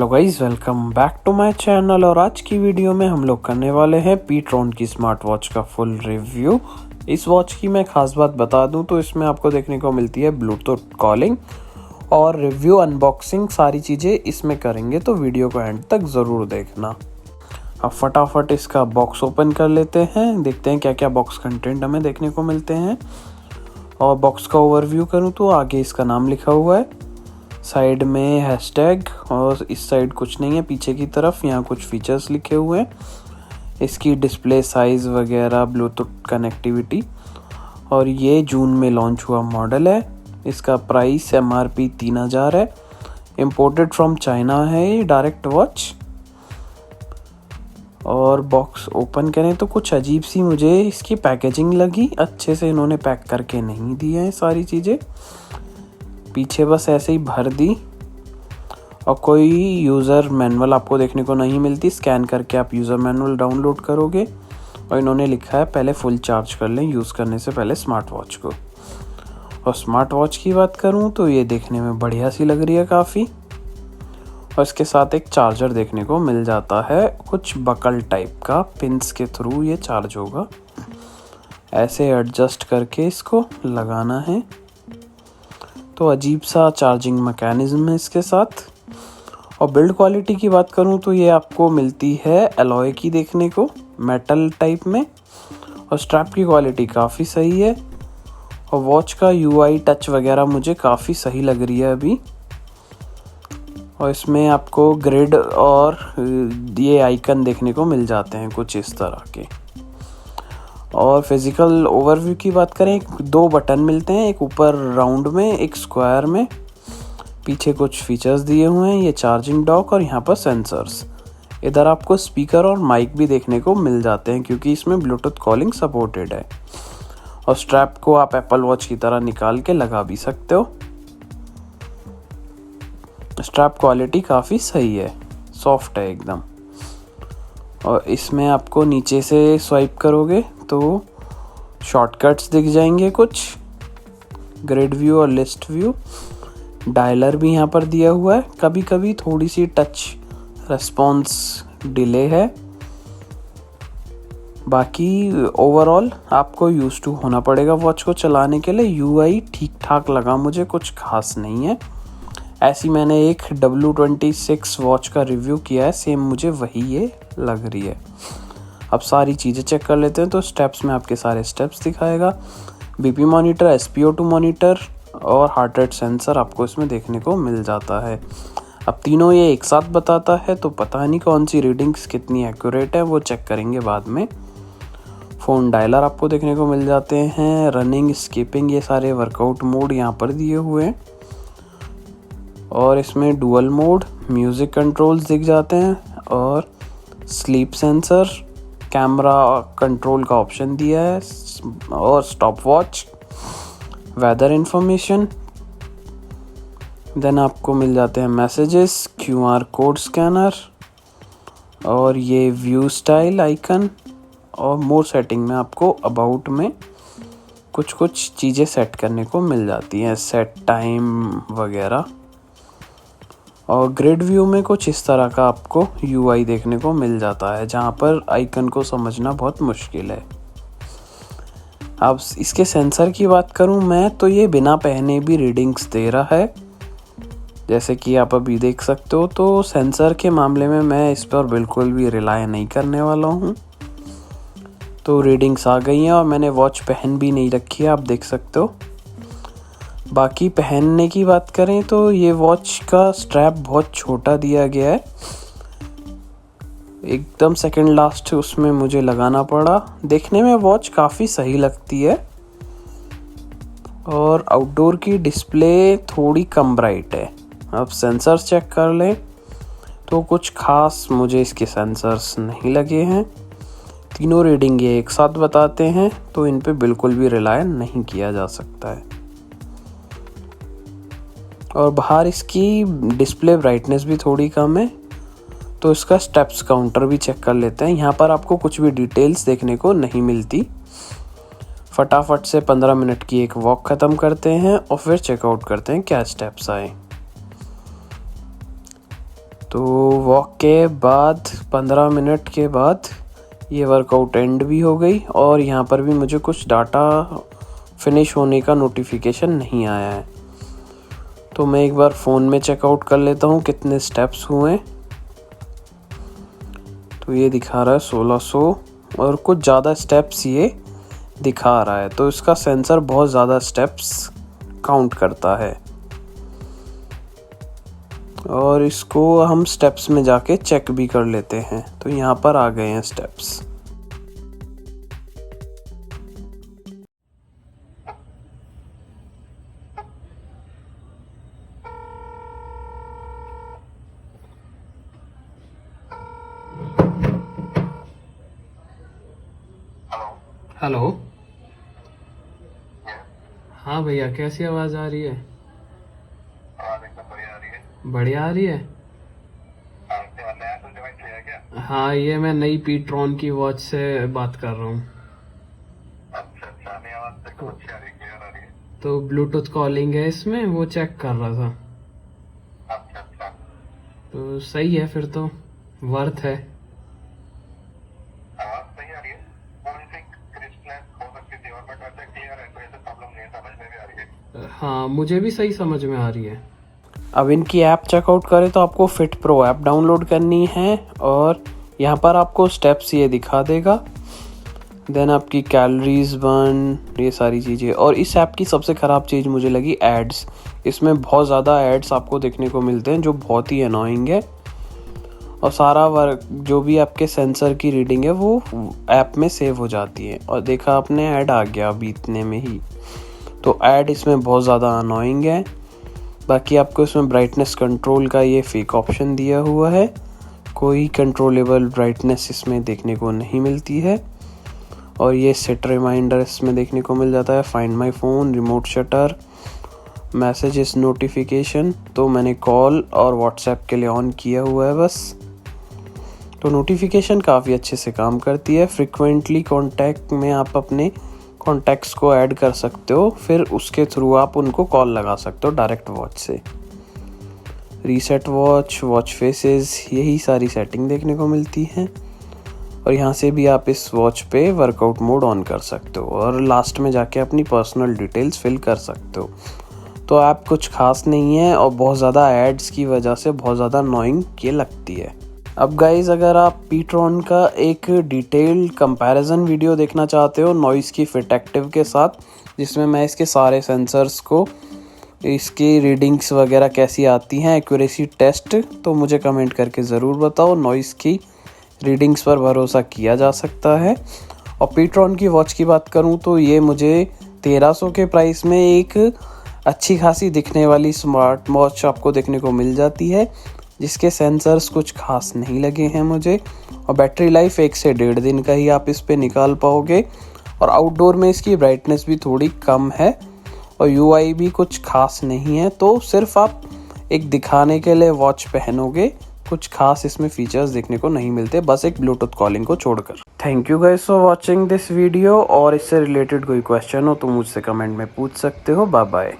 Hello guys, welcome back to my channel. और आज की वीडियो में हम लोग करने वाले हैं पीट्रॉन की स्मार्ट वॉच का फुल रिव्यू। इस वॉच की मैं खास बात बता दूं तो इसमें आपको देखने को मिलती है ब्लूटूथ कॉलिंग और रिव्यू, अनबॉक्सिंग, सारी चीज़ें इसमें करेंगे, तो वीडियो को एंड तक ज़रूर देखना। अब फटाफट इसका बॉक्स ओपन कर लेते हैं, देखते हैं क्या क्या बॉक्स कंटेंट हमें देखने को मिलते हैं। और बॉक्स का ओवरव्यू करूँ तो आगे इसका नाम लिखा हुआ है, साइड में हैशटैग, और इस साइड कुछ नहीं है। पीछे की तरफ यहाँ कुछ फीचर्स लिखे हुए हैं, इसकी डिस्प्ले साइज़ वगैरह, ब्लूटूथ कनेक्टिविटी। और ये जून में लॉन्च हुआ मॉडल है। इसका प्राइस MRP 3000 है। इम्पोर्टेड फ्रॉम चाइना है ये डायरेक्ट वॉच। और बॉक्स ओपन करें तो कुछ अजीब सी मुझे इसकी पैकेजिंग लगी, अच्छे से इन्होंने पैक करके नहीं दी है सारी चीज़ें, पीछे बस ऐसे ही भर दी। और कोई यूज़र मैनुअल आपको देखने को नहीं मिलती, स्कैन करके आप यूज़र मैनुअल डाउनलोड करोगे। और इन्होंने लिखा है पहले फुल चार्ज कर लें यूज़ करने से पहले स्मार्ट वॉच को। और स्मार्ट वॉच की बात करूं तो ये देखने में बढ़िया सी लग रही है काफ़ी। और इसके साथ एक चार्जर देखने को मिल जाता है, कुछ बकल टाइप का, पिंस के थ्रू ये चार्ज होगा। ऐसे एडजस्ट करके इसको लगाना है। तो अजीब सा चार्जिंग मैकेनिज्म है इसके साथ। और बिल्ड क्वालिटी की बात करूं तो ये आपको मिलती है एलॉय की देखने को, मेटल टाइप में। और स्ट्रैप की क्वालिटी काफ़ी सही है। और वॉच का UI टच वगैरह मुझे काफ़ी सही लग रही है अभी। और इसमें आपको ग्रिड और ये आइकन देखने को मिल जाते हैं कुछ इस तरह के। और फिजिकल ओवरव्यू की बात करें, 2 बटन मिलते हैं, एक ऊपर राउंड में, एक स्क्वायर में। पीछे कुछ फीचर्स दिए हुए हैं, ये चार्जिंग डॉक और यहाँ पर सेंसर्स। इधर आपको स्पीकर और माइक भी देखने को मिल जाते हैं क्योंकि इसमें ब्लूटूथ कॉलिंग सपोर्टेड है। और स्ट्रैप को आप एप्पल वॉच की तरह निकाल के लगा भी सकते हो। स्ट्रैप क्वालिटी काफ़ी सही है, सॉफ्ट है एकदम। और इसमें आपको नीचे से स्वाइप करोगे तो शॉर्टकट्स दिख जाएंगे, कुछ ग्रिड व्यू और लिस्ट व्यू। डायलर भी यहाँ पर दिया हुआ है, कभी कभी थोड़ी सी टच रिस्पॉन्स डिले है। बाकी ओवरऑल आपको यूज टू होना पड़ेगा वॉच को चलाने के लिए। UI ठीक ठाक लगा मुझे, कुछ खास नहीं है। ऐसी मैंने एक W26 वॉच का रिव्यू किया है, सेम मुझे वही ये लग रही है। अब सारी चीज़ें चेक कर लेते हैं। तो स्टेप्स में आपके सारे स्टेप्स दिखाएगा, BP मॉनिटर, SpO2 मॉनिटर और हार्ट रेट सेंसर आपको इसमें देखने को मिल जाता है। अब तीनों ये एक साथ बताता है तो पता नहीं कौन सी रीडिंग्स कितनी एक्यूरेट है, वो चेक करेंगे बाद में। फ़ोन डायलर आपको देखने को मिल जाते हैं, रनिंग, स्किपिंग, ये सारे वर्कआउट मोड यहाँ पर दिए हुए हैं। और इसमें डुअल मोड, म्यूज़िक कंट्रोल्स दिख जाते हैं और स्लीप सेंसर, कैमरा कंट्रोल का ऑप्शन दिया है और stopwatch, weather information. Then आपको मिल जाते हैं मैसेजेस, QR कोड स्कैनर और ये व्यू स्टाइल आइकन। और मोर सेटिंग में आपको अबाउट में कुछ चीज़ें सेट करने को मिल जाती हैं, सेट टाइम वगैरह। और ग्रिड व्यू में कुछ इस तरह का आपको UI देखने को मिल जाता है, जहाँ पर आइकन को समझना बहुत मुश्किल है। अब इसके सेंसर की बात करूँ मैं तो ये बिना पहने भी रीडिंग्स दे रहा है, जैसे कि आप अभी देख सकते हो। तो सेंसर के मामले में मैं इस पर बिल्कुल भी रिलाय नहीं करने वाला हूँ। तो रीडिंग्स आ गई हैं और मैंने वॉच पहन भी नहीं रखी है, आप देख सकते हो। बाकी पहनने की बात करें तो ये वॉच का स्ट्रैप बहुत छोटा दिया गया है, एकदम सेकंड लास्ट उसमें मुझे लगाना पड़ा। देखने में वॉच काफ़ी सही लगती है। और आउटडोर की डिस्प्ले थोड़ी कम ब्राइट है। अब सेंसर्स चेक कर लें तो कुछ खास मुझे इसके सेंसर्स नहीं लगे हैं। तीनों रीडिंग ये एक साथ बताते हैं तो इन पे बिल्कुल भी रिलाय नहीं किया जा सकता है। और बाहर इसकी डिस्प्ले ब्राइटनेस भी थोड़ी कम है। तो इसका स्टेप्स काउंटर भी चेक कर लेते हैं। यहाँ पर आपको कुछ भी डिटेल्स देखने को नहीं मिलती। फटाफट से 15 मिनट की एक वॉक ख़त्म करते हैं और फिर चेकआउट करते हैं क्या स्टेप्स आए। तो वॉक के बाद 15 मिनट के बाद ये वर्कआउट एंड भी हो गई और यहाँ पर भी मुझे कुछ डाटा फिनिश होने का नोटिफिकेशन नहीं आया है। तो मैं एक बार फ़ोन में चेकआउट कर लेता हूँ कितने स्टेप्स हुए। तो ये दिखा रहा है 1600 और कुछ ज़्यादा स्टेप्स ये दिखा रहा है। तो इसका सेंसर बहुत ज़्यादा स्टेप्स काउंट करता है और इसको हम स्टेप्स में जाके चेक भी कर लेते हैं। तो यहाँ पर आ गए हैं स्टेप्स। हेलो। हाँ भैया, कैसी आवाज़ आ रही है? बढ़िया आ रही है। हाँ, ये मैं नई पीट्रॉन की वॉच से बात कर रहा हूँ। तो ब्लूटूथ कॉलिंग है इसमें, वो चेक कर रहा था। तो सही है, फिर तो वर्थ है। हाँ, मुझे भी सही समझ में आ रही है। अब इनकी ऐप चेकआउट करें तो आपको फिट प्रो ऐप डाउनलोड करनी है और यहाँ पर आपको स्टेप्स ये दिखा देगा। देन आपकी कैलोरीज बर्न, ये सारी चीज़ें। और इस ऐप की सबसे ख़राब चीज़ मुझे लगी एड्स। इसमें बहुत ज़्यादा एड्स आपको देखने को मिलते हैं जो बहुत ही अनोइंग है। और सारा वर्क जो भी आपके सेंसर की रीडिंग है वो ऐप में सेव हो जाती है। और देखा आपने, ऐड आ गया अभी इतने में ही। तो ऐड इसमें बहुत ज़्यादा अनोइंग है। बाकी आपको इसमें ब्राइटनेस कंट्रोल का ये फेक ऑप्शन दिया हुआ है। कोई कंट्रोलेबल ब्राइटनेस इसमें देखने को नहीं मिलती है। और ये सेट रिमाइंडर इसमें देखने को मिल जाता है। Find my phone, remote shutter, messages, notification. तो मैंने कॉल और व्हाट्सएप के लिए ऑन किया हुआ है बस। तो नोटिफिकेशन काफ़ी अच्छे से काम करती है। फ्रिक्वेंटली कॉन्टैक्ट में आप अपने कॉन्टैक्ट्स को ऐड कर सकते हो, फिर उसके थ्रू आप उनको कॉल लगा सकते हो डायरेक्ट वॉच से। रीसेट वॉच, वॉच फेसेस, यही सारी सेटिंग देखने को मिलती हैं। और यहाँ से भी आप इस वॉच पे वर्कआउट मोड ऑन कर सकते हो और लास्ट में जाके अपनी पर्सनल डिटेल्स फिल कर सकते हो। तो ऐप कुछ खास नहीं है और बहुत ज़्यादा एड्स की वजह से बहुत ज़्यादा अनोइंग ये लगती है। अब गाइज, अगर आप पीट्रॉन का एक डिटेल्ड कंपैरिजन वीडियो देखना चाहते हो नॉइज़ की फिट एक्टिव के साथ, जिसमें मैं इसके सारे सेंसर्स को, इसकी रीडिंग्स वगैरह कैसी आती हैं, एक्यूरेसी टेस्ट, तो मुझे कमेंट करके ज़रूर बताओ। नॉइज़ की रीडिंग्स पर भरोसा किया जा सकता है। और पीट्रॉन की वॉच की बात करूं तो ये मुझे 1300 के प्राइस में एक अच्छी खासी दिखने वाली स्मार्ट वॉच आपको देखने को मिल जाती है, जिसके सेंसर्स कुछ खास नहीं लगे हैं मुझे। और बैटरी लाइफ 1 से 1.5 दिन का ही आप इस पे निकाल पाओगे। और आउटडोर में इसकी ब्राइटनेस भी थोड़ी कम है और यूआई भी कुछ खास नहीं है। तो सिर्फ आप एक दिखाने के लिए वॉच पहनोगे, कुछ खास इसमें फीचर्स देखने को नहीं मिलते, बस एक ब्लूटूथ कॉलिंग को छोड़कर। Thank you guys for watching this video. और इससे रिलेटेड कोई क्वेश्चन हो तो मुझसे कमेंट में पूछ सकते हो। Bye bye.